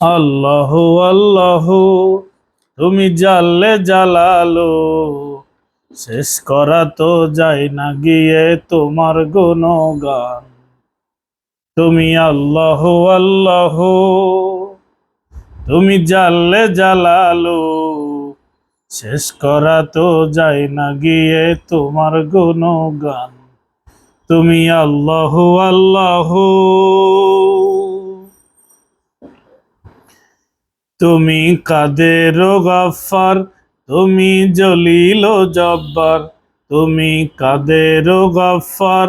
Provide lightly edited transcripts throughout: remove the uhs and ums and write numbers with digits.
আল্লাহ আল্লাহ, তুমি জাল্লে জালালো, শেষ করা তো যায় না গিয়ে তোমার গুণগান। তুমি আল্লাহ আল্লাহ, তুমি জাল্লে জালালো, শেষ করা তো যায় না গিয়ে তোমার গুণগান। তুমি আল্লাহ আল্লাহ, তুমি কাদের গফফার, তুমি জলিল ও জব্বার। তুমি কাদের গফফার,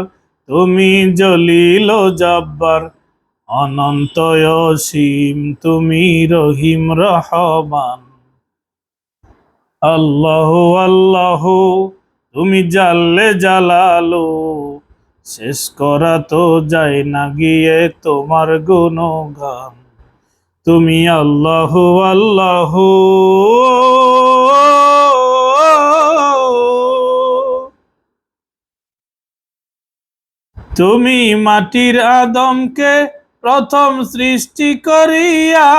তুমি জলিল ও জব্বার। অনন্ত অসীম তুমি রহিম রহমান। আল্লাহ আল্লাহ, তুমি জাল্লে জালালো, শেষ করা তো যায় না গিয়ে তোমার গুণগান। তুমি আল্লাহ আল্লাহ, তুমি মাটির আদমকে প্রথম সৃষ্টি করিয়া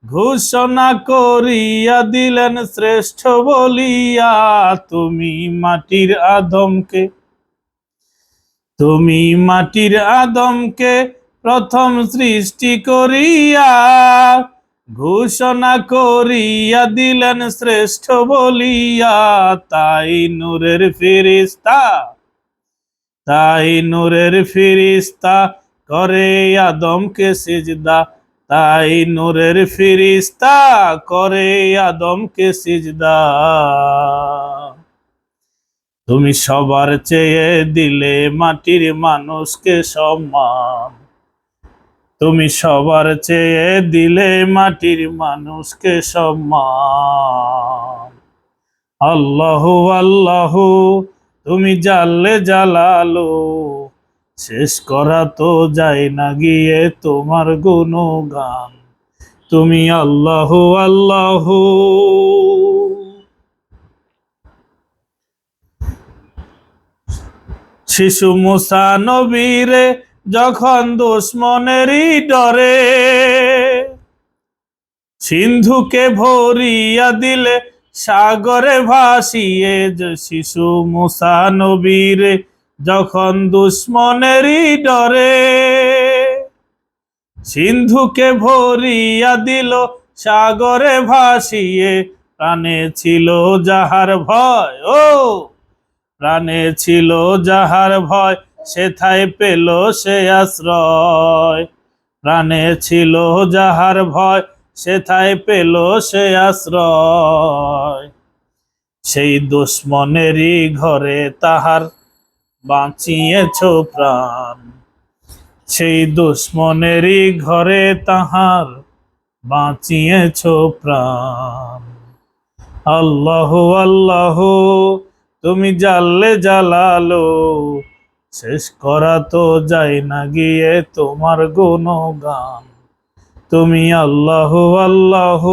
ঘোষণা করিয়া দিলেন শ্রেষ্ঠ বলিয়া। তুমি মাটির আদমকে, তুমি মাটির আদমকে প্রথম সৃষ্টি করিয়া ঘোষণা করিয়া দিলেন শ্রেষ্ঠ বলিয়া। তাই নূরের ফেরেশতা, তাই নূরের ফেরেশতা করে আদমকে সিজদা। তাই নূরের ফেরেশতা করে আদমকে সিজদা। তুমি সবার চেয়ে দিলে মাটির মানুষকে সম্মান। তুমি সবার চেয়ে দিলে মাটির মানুষকে সম্মান। আল্লাহ আল্লাহ, তুমি জাল্লে জালালো, শেষ করা তো যায় না গিয়ে তোমার গুণগান। তুমি আল্লাহ আল্লাহ। শিশু মুসা নবীরে যখন দুশ্মনেরই ডরে সিন্ধুকে ভরিয়া দিলে সাগরে ভাসিয়ে। শিশু মুসা নবীরে যখন দুশ্মনেরই ডরে সিন্ধুকে ভরিয়া দিল সাগরে ভাসিয়ে। প্রাণে ছিল যাহার ভয়, ও প্রাণে ছিল যাহার ভয়, সেথায় পেল সে আশ্রয়। প্রাণে ছিল যাহার ভয়, সেথায় পেল সে আশ্রয়। সেই দুশ্মনেরই ঘরে তাহার বাঁচিয়েছ প্রাণ। সেই দুশ্মনেরই ঘরে তাহার বাঁচিয়েছ প্রাণ। আল্লাহ আল্লাহ, তুমি জাল্লে জালালো, শেষ করা তো যায় না গিয়ে তোমার গুণগান। তুমি আল্লাহ আল্লাহ।